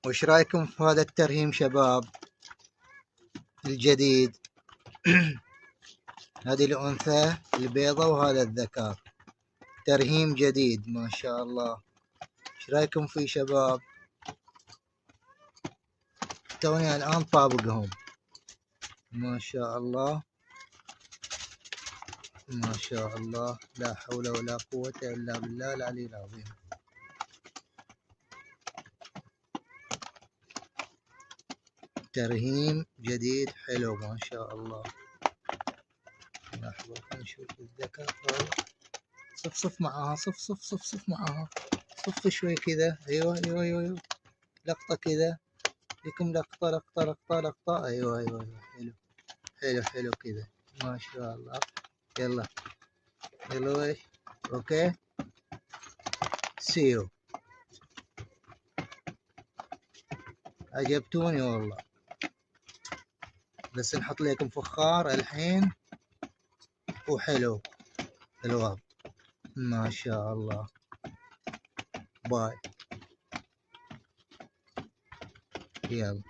وش رايكم في هذا الترهيم شباب الجديد؟ هذه الأنثى البيضة وهذا الذكر، ترهيم جديد ما شاء الله. ايش رايكم فيه شباب؟ توني الآن طابقهم ما شاء الله ما شاء الله، لا حول ولا قوة إلا بالله العلي العظيم. ترهيم جديد حلو ما شاء الله. لحظة خلينا نشوف الذكر. صف معاها، صف معاها، صف شوي كذا. ايوه لقطة كذا لكم، لقطة. ايوه حلو كذا ما شاء الله. يلا ويش اوكي سيو. عجبتوني والله، بس نحط لكم فخار الحين وحلو الوضع ما شاء الله. باي. يلا.